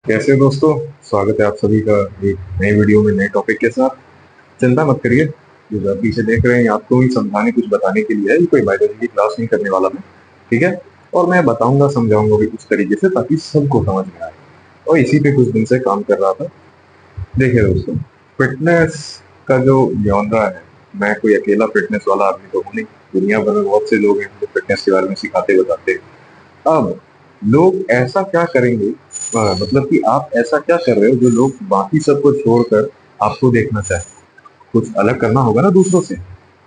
कैसे दोस्तों। स्वागत है आप सभी का एक नई वीडियो में नए टॉपिक के साथ। चिंता मत करिए, जो आप पीछे देख रहे हैं आपको ही समझाने कुछ बताने के लिए है। ये कोई बायोलॉजी की क्लास नहीं करने वाला मैं, ठीक है। और मैं बताऊंगा समझाऊंगा भी उस तरीके से ताकि सबको समझ में आए। और इसी पे कुछ दिन से काम कर रहा था। देखिए दोस्तों, फिटनेस का जो जॉनरा है, मैं कोई अकेला फिटनेस वाला आदमी तो हूँ नहीं। दुनिया भर में बहुत से लोग हैं जो फिटनेस के बारे में सिखाते बताते हैं। अब लोग ऐसा क्या करेंगे, मतलब कि आप ऐसा क्या कर रहे हो जो लोग बाकी सबको छोड़कर आपको देखना चाहें। कुछ अलग करना होगा ना दूसरों से,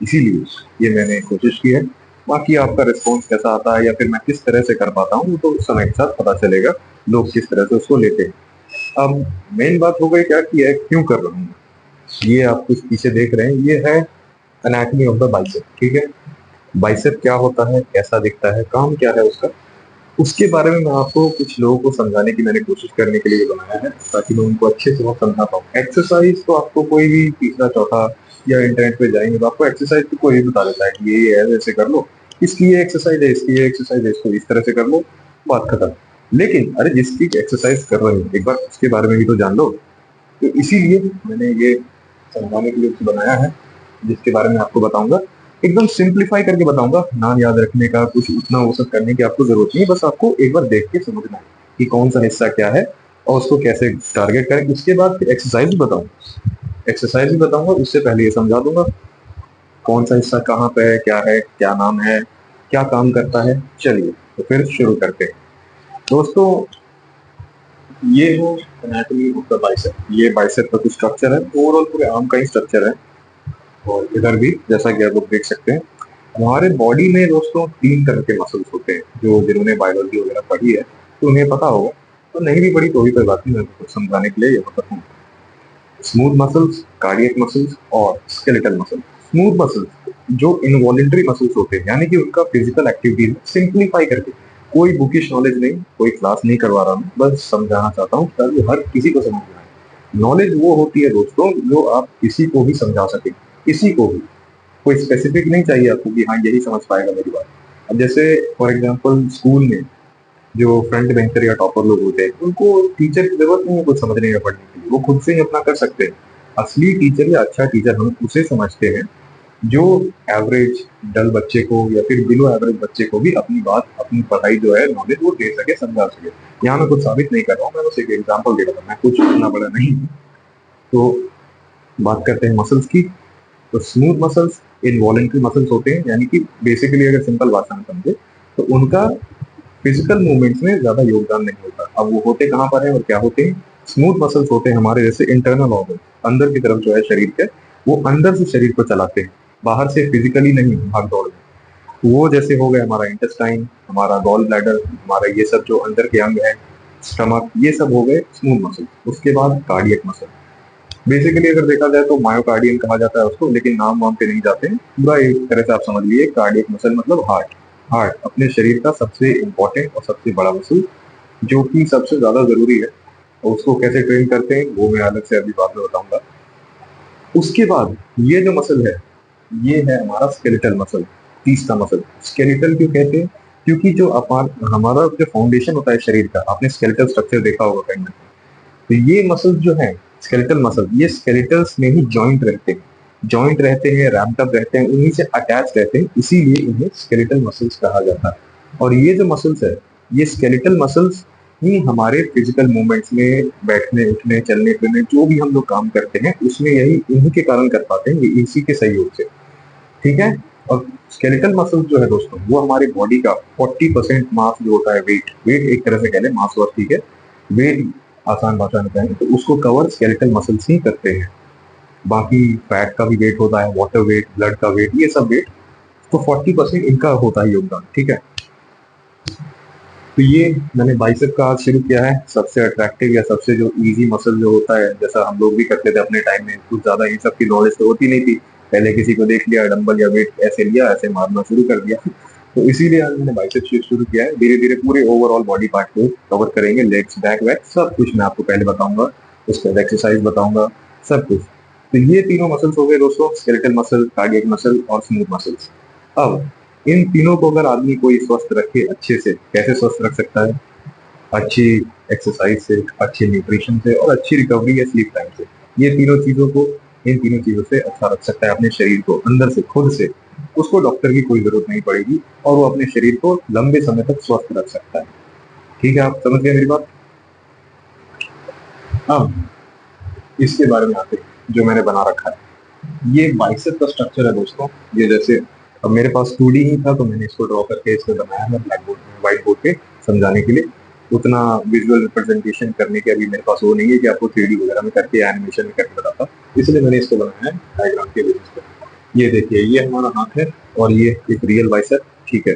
इसीलिए ये मैंने कोशिश की है। बाकी आपका रिस्पॉन्स कैसा आता है या फिर मैं किस तरह से कर पाता हूँ वो तो समय के साथ पता चलेगा, लोग किस तरह से उसको लेते हैं। अब मेन बात हो गई क्या कि है क्यों कर रहा हूँ। ये आप कुछ पीछे देख रहे हैं, ये है एनाटॉमी ऑफ द बाइसेप, ठीक है। बाइसेप क्या होता है, कैसा दिखता है, काम क्या है उसका, उसके बारे में मैं आपको कुछ लोगों को समझाने की मैंने कोशिश करने के लिए बनाया है, ताकि मैं उनको अच्छे से वो समझा पाऊँ। एक्सरसाइज तो आपको कोई भी तीसरा चौथा या इंटरनेट पे जाएंगे तो आपको एक्सरसाइज तो कोई भी बता देता है कि ये है, ऐसे कर लो, इसकी ये एक्सरसाइज है, इसकी ये एक्सरसाइज है, इसको इस तरह से कर लो, बात खत्म। लेकिन अरे जिसकी एक्सरसाइज कर रहे हो एक बार उसके बारे में भी तो जान लो। तो इसीलिए मैंने ये समझाने के लिए उसे बनाया है, जिसके बारे में आपको बताऊंगा। एकदम सिंप्लीफाई करके बताऊंगा, नाम याद रखने का कुछ उतना वो सब करने की आपको जरूरत नहीं है। बस आपको एक बार देख के समझना है कि कौन सा हिस्सा क्या है और उसको कैसे टारगेट करें। उसके बाद फिर एक्सरसाइज भी बताऊंगा, एक्सरसाइज भी बताऊंगा, उससे पहले ये समझा दूंगा कौन सा हिस्सा कहाँ पे है, क्या नाम है, क्या काम करता है। चलिए तो फिर शुरू करते हैं दोस्तों। ये है एनाटॉमी ऑफ द बाइसेप, ये बाइसेप का कुछ स्ट्रक्चर है, ओवरऑल पूरे आर्म का ही स्ट्रक्चर है। और इधर भी जैसा कि आप लोग देख सकते हैं, हमारे बॉडी में दोस्तों तीन तरह के मसल्स होते हैं। जो जिन्होंने बायोलॉजी वगैरह पढ़ी है तो उन्हें पता होगा, तो नहीं भी पढ़ी तो भी कोई बात नहीं, मैं कुछ समझाने के लिए ये बताता हूँ। स्मूथ मसल्स, कार्डियक मसल्स और स्केलेटल मसल्स। स्मूथ मसल्स जो इनवॉलेंटरी मसल्स होते हैं, यानी कि उनका फिजिकल एक्टिविटीज सिंप्लीफाई करके, कोई बुकिश नॉलेज नहीं, कोई क्लास नहीं करवा रहा हूँ, बस समझाना चाहता हूँ ताकि हर किसी को समझ में आए। नॉलेज वो होती है दोस्तों जो आप किसी को भी समझा सके, किसी को भी। कोई स्पेसिफिक नहीं चाहिए आपको कि हाँ यही समझ पाएगा मेरी बात। अब जैसे फॉर एग्जांपल स्कूल में जो फ्रंट बेंचर या टॉपर लोग होते हैं उनको टीचर की जरूरत नहीं है कुछ समझने या पढ़ने के लिए, वो खुद से ही अपना कर सकते हैं। असली टीचर या अच्छा टीचर हम उसे समझते हैं जो एवरेज डल बच्चे को या फिर बिलो एवरेज बच्चे को भी अपनी बात, अपनी पढ़ाई जो है नॉलेज वो दे सके, समझा सके। यहाँ मैं कुछ साबित नहीं कर रहा हूँ, मैं बस एक एग्जाम्पल दे रहा हूँ, मैं कुछ इतना बड़ा नहीं हूँ। तो बात करते हैं मसल्स की। तो स्मूथ मसल्स इनवॉलेंटरी मसल्स होते हैं, यानी कि बेसिकली अगर सिंपल भाषा में समझे तो उनका फिजिकल मूवमेंट्स में ज्यादा योगदान नहीं होता। अब वो होते कहाँ पर है और क्या होते हैं। स्मूथ मसल्स होते हैं हमारे जैसे इंटरनल ऑर्गन, अंदर की तरफ जो है शरीर के, वो अंदर से शरीर को चलाते हैं, बाहर से फिजिकली नहीं, भाग दौड़ में। तो वो जैसे हो गए हमारा इंटेस्टाइन, हमारा गॉल ब्लैडर, हमारा ये सब जो अंदर के अंग है, स्टमक, ये सब हो गए स्मूथ मसल। उसके बाद कार्डियक मसल, बेसिकली अगर देखा जाए तो मायोकार्डियम कहा जाता है उसको, लेकिन नाम वाम पे नहीं जाते हैं, पूरा एक तरह से आप समझ लीजिए कार्डियक मसल मतलब हार्ट। हार्ट अपने शरीर का सबसे इंपॉर्टेंट और सबसे बड़ा मसल, जो कि सबसे ज्यादा जरूरी है। और उसको कैसे ट्रेन करते हैं वो मैं अलग से अभी बाद में बताऊंगा। उसके बाद ये जो मसल है, ये है हमारा स्केलेटल मसल, तीसरा मसल। स्केलेटल क्यों कहते हैं, क्योंकि जो हमारा जो फाउंडेशन होता है शरीर का, आपने स्केलेटल स्ट्रक्चर देखा होगा कहीं ना कहीं। तो ये मसल्स जो है स्केलेटल मसल, ये स्केलेटल्स में ही जॉइंट रहते हैं, जॉइंट रहते हैं, रैम्प्ड अप रहते हैं, उन्हीं से अटैच रहते हैं, इसीलिए इन्हें स्केलेटल मसल्स कहा जाता है। और ये जो मसल्स है, ये स्केलेटल मसल्स ही हमारे फिजिकल मूवमेंट्स में, बैठने उठने चलने फिरने जो भी हम लोग काम करते हैं उसमें यही इन्हीं के कारण कर पाते हैं, ये इसी के सहयोग से, ठीक है। और स्केलेटल मसल्स जो है दोस्तों वो हमारी बॉडी का 40% मास जो होता है, वेट, वेट एक तरह से कह लें, मास और ठीक है, वेट आसान भाषा में कहें तो उसको कवर स्केलेटल मसल्स ही करते हैं। बाकी फैट का भी वेट होता है, वाटर वेट, ब्लड का वेट, ये सब वेट, तो 40% इनका होता है योगदान, ठीक है। तो ये मैंने बाइसेप का आज शुरू किया है, सबसे अट्रैक्टिव या सबसे जो इजी मसल जो होता है, जैसा हम लोग भी करते थे अपने टाइम में, कुछ ज्यादा इन सब की नॉलेज तो होती नहीं थी। पहले किसी को देख लिया, डंबल या वेट ऐसे लिया, ऐसे मारना शुरू कर दिया। तो इसीलिए आज मैंने बाइसेप शुरू किया है। धीरे धीरे पूरे ओवरऑल बॉडी पार्ट को कवर करेंगे, लेग्स, बैक वैक सब कुछ मैं आपको पहले बताऊंगा, उसके बाद एक्सरसाइज बताऊंगा, सब कुछ। तो ये तीनों मसल्स हो गए दोस्तों, स्केलेटल मसल, कार्डियक मसल और स्मूथ मसल्स। अब इन तीनों को अगर आदमी कोई स्वस्थ रखे अच्छे से, कैसे स्वस्थ रख सकता है। अच्छी एक्सरसाइज से, अच्छी न्यूट्रिशन से और अच्छी रिकवरी या स्लीप टाइम से। ये तीनों चीजों को, इन तीनों चीजों से अच्छा रख सकता है अपने शरीर को अंदर से, खुद से। उसको डॉक्टर की कोई जरूरत नहीं पड़ेगी और वो अपने शरीर को लंबे समय तक स्वस्थ रख सकता है। ठीक है, आप समझ गए मेरी बात? अब इसके बारे में आते हैं जो मैंने बना रखा है। ये बाइसेप का स्ट्रक्चर है दोस्तों। ये जैसे अब मेरे पास 2D ही था तो मैंने इसको ड्रॉ करके इसको बनाया है ब्लैक बोर्ड में, व्हाइट बोर्ड पे समझाने के लिए। उतना विजुअल रिप्रेजेंटेशन करने के अभी मेरे पास वो नहीं है कि आपको 3D वगैरह में करके एनिमेशन में करके बताता, इसलिए मैंने इसको बनाया है डायग्राम के बेसिस पे। ये देखिए, ये हमारा हाथ है और ये एक रियल बाइसेप। ठीक है,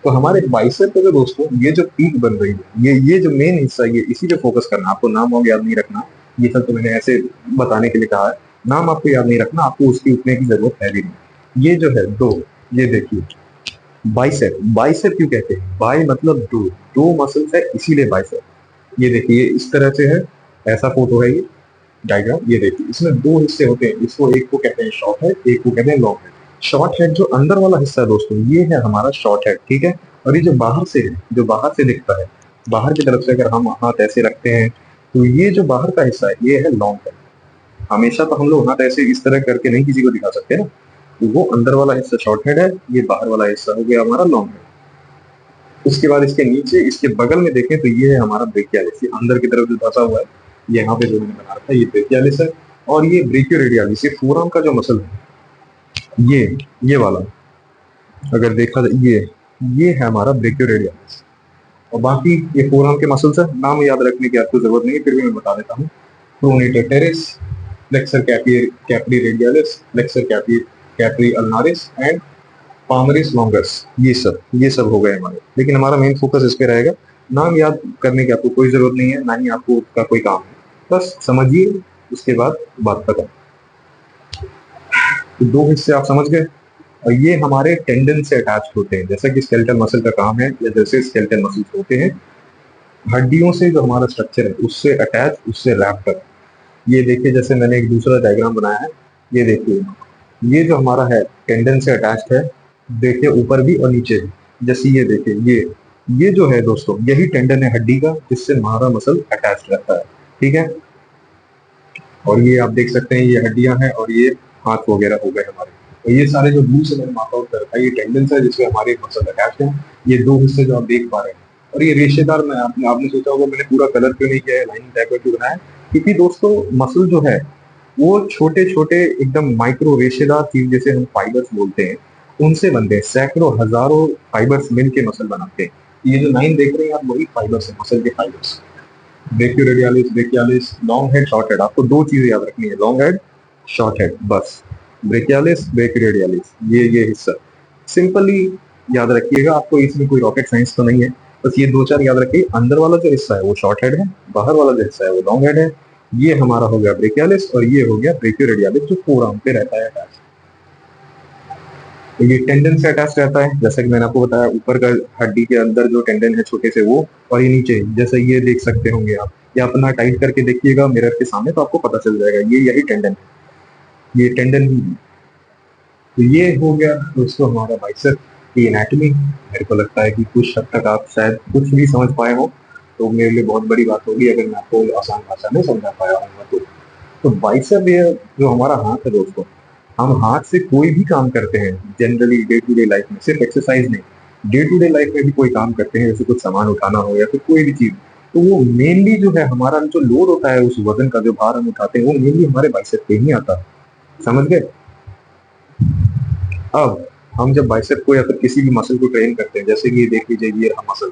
तो हमारे बाइसेप पे दोस्तों ये जो पीक बन रही है, ये जो मेन हिस्सा, ये इसी पे फोकस करना। आपको नाम वाम याद नहीं रखना, ये सब तो मैंने ऐसे बताने के लिए कहा है। नाम आपको याद नहीं रखना, आपको उसकी उतने की जरूरत है भी नहीं। ये जो है दो, ये देखिए बाइसेप। बाइसेप क्यों कहते हैं? बाई मतलब दो, दो मसल्स है इसीलिए बाइसेप। ये देखिए इस तरह से है, ऐसा फोटो है ये डायग्राम। ये देखिए इसमें दो हिस्से होते हैं, इसको एक को कहते हैं शॉर्ट हेड, एक को कहते हैं लॉन्ग हेड। शॉर्ट हेड जो अंदर वाला हिस्सा है दोस्तों, ये है हमारा शॉर्ट हेड। ठीक है, और ये जो बाहर से है, जो बाहर से दिखता है, बाहर की तरफ से अगर हम हाथ ऐसे रखते हैं तो ये जो बाहर का हिस्सा है ये है लॉन्ग हेड। हमेशा तो हम लोग हाथ ऐसे इस तरह करके नहीं किसी को दिखा सकते ना, तो वो अंदर वाला हिस्सा शॉर्ट हेड है, ये बाहर वाला हिस्सा हो गया हमारा लॉन्ग हेड। उसके बाद इसके नीचे, इसके बगल में देखें तो ये है हमारा ब्रेकियालिस। ये अंदर की तरफ जो धंसा हुआ है, ये यहाँ पे जो मैंने बना रखा है ये ब्रेकियालिस है। और ये ब्रेकियोरेडियालिस, ये फोरआर्म का जो मसल है, ये वाला अगर देखा तो ये है हमारा ब्रेकियोरेडियालिस। और बाकी ये फोरआर्म के मसल्स है, नाम याद रखने की आपको जरूरत नहीं है, फिर भी मैं बता देता हूँ। Pronator teres, flexor capri radialis, flexor capri अल्नारिस and पामरिस longus. ये सब हो गए हमारे, लेकिन हमारा मेन फोकस इस पे रहेगा। नाम याद करने की आपको कोई जरूरत नहीं है, ना ही आपको उसका कोई काम है, बस समझिए, उसके बाद बात खत्म। तो दो हिस्से आप समझ गए, और ये हमारे टेंडन से अटैच होते हैं, जैसा कि स्केलेटल मसल का काम है, या जैसे स्केलेटल मसल्स होते हैं हड्डियों से, जो हमारा स्ट्रक्चर है उससे अटैच, उससे रैप्ड है। ये देखिए, जैसे मैंने एक दूसरा डायग्राम बनाया है, ये देखिए, ये जो हमारा है टेंडन से अटैच्ड है, देखिए ऊपर भी और नीचे भी। जैसे ये देखिए, ये जो है दोस्तों, यही टेंडन है हड्डी का, जिससे हमारा मसल अटैच रहता है। ठीक है, और ये आप देख सकते हैं, ये हड्डियां हैं और ये हाथ वगैरह हो गए हमारे। और ये सारे जो दूर से मैंने मार्क आउट कर रखा है, ये टेंडेंस है जिसमें हमारे मसल अटैच है। ये दो हिस्से जो आप देख पा रहे हैं, और ये रेशेदार, मैं आपने सोचा होगा मैंने पूरा कलर क्यों नहीं किया है, लाइनिंग टाइप का क्यों बनाया है, क्योंकि दोस्तों मसल जो है वो छोटे छोटे एकदम माइक्रो रेशेदार चीज, जैसे हम फाइबर्स बोलते हैं, उनसे बनते हैं। सैकड़ों हजारों फाइबर्स मिल के मसल बनाते हैं। ये जो लाइन देख रहे हैं आप, वही फाइबर्स है, मसल के fibres. Brachioradialis, brachialis, long head, short head. आपको दो चीजें याद रखनी है, लॉन्ग हेड, शॉर्ट हेड, बस। ब्रेकियालिस, ब्रेकियोरेडियालिस, ये हिस्सा सिंपली याद रखिएगा। आपको इसमें कोई रॉकेट साइंस तो नहीं है, बस ये दो चार याद रखिए। अंदर वाला जो हिस्सा है वो शॉर्ट हेड है, बाहर वाला जो हिस्सा है वो लॉन्ग हेड है। ये हमारा हो गया ब्रेकियालिस, और ये हो गया ब्रेकियोरेडियालिस, जो फोरआर्म पे रहता है अटैच। तो ये टेंडन से अटैच रहता है, जैसा कि मैंने आपको बताया, ऊपर का हड्डी के अंदर जो टेंडन है छोटे से वो, और ये नीचे जैसे ये देख सकते होंगे आप, या अपना टाइट करके देखिएगा मिरर के सामने तो आपको पता चल जाएगा, ये यही टेंडन है, ये टेंडन ही है। तो ये हो गया दोस्तों हमारा बाइसेप की एनाटॉमी। मेरे को लगता है कि कुछ हद तक आप शायद कुछ भी समझ पाए हो, तो मेरे लिए बहुत बड़ी बात होगी अगर मैं आपको आसान भाषा में समझा पाया हूँ तो बाइसेप ये जो हमारा हाथ है दोस्तों, हम हाथ से कोई भी काम करते हैं generally day to day life में, सिर्फ एक्सरसाइज नहीं, डे टू डे लाइफ में भी कोई काम करते हैं, जैसे कुछ सामान उठाना हो या फिर कोई भी चीज, तो वो मेनली जो है हमारा जो लोड होता है, उस वजन का जो भार हम उठाते हैं, वो मेनली हमारे बाइसेप पे ही आता है। समझ गए? अब हम जब बाइसेप को या फिर किसी भी मसल को ट्रेन करते हैं, जैसे कि ये देख लीजिए ये रहा मसल,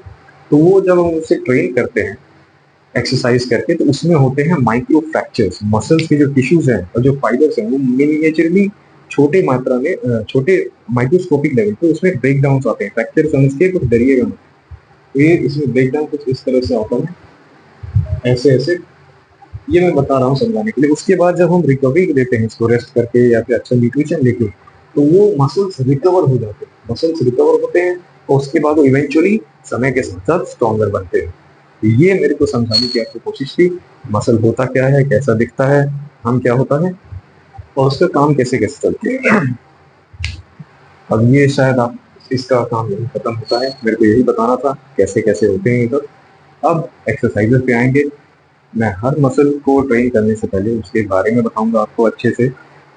तो वो जब हम उसे ट्रेन करते हैं एक्सरसाइज करके, तो उसमें होते हैं माइक्रो फ्रैक्चर्स। मसल्स के जो टिश्यूज हैं और जो फाइबर्स हैं वो मिनिएचरली छोटे मात्रा में, छोटे माइक्रोस्कोपिक लेवल पे उसमें ब्रेक डाउन आते हैं। फ्रैक्चर समझ के कुछ डरिएगा मत, ये इसमें ब्रेक डाउन कुछ इस तरह से आता है, ऐसे ऐसे, ये मैं बता रहा हूँ समझाने के लिए। उसके बाद जब हम रिकवरी देते हैं इसको रेस्ट करके या फिर अच्छा न्यूट्रिशन लेके, तो वो मसल्स रिकवर हो जाते हैं, मसल्स रिकवर होते हैं, और उसके बाद वो इवेंचुअली समय के साथ साथ स्ट्रॉन्गर बनते हैं। ये मेरे को समझाने की आपको कोशिश की, मसल होता क्या है, कैसा दिखता है, हम क्या होता है, और उसका काम कैसे कैसे चलते हैं। अब ये शायद आप, इसका काम यही खत्म होता है, मेरे को यही बताना था कैसे कैसे होते हैं ये सब। अब एक्सरसाइजेस पे आएंगे। मैं हर मसल को ट्रेन करने से पहले उसके बारे में बताऊंगा आपको अच्छे से,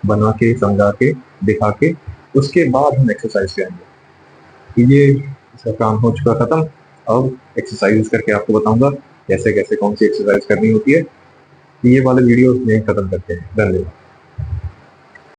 बना के, समझा के, दिखा के, उसके बाद हम एक्सरसाइज पे आएंगे। ये इसका काम हो चुका खत्म। अब एक्सरसाइज करके आपको बताऊंगा कैसे कैसे कौन सी एक्सरसाइज करनी होती है। ये वाले वीडियो में खत्म करते हैं। धन्यवाद।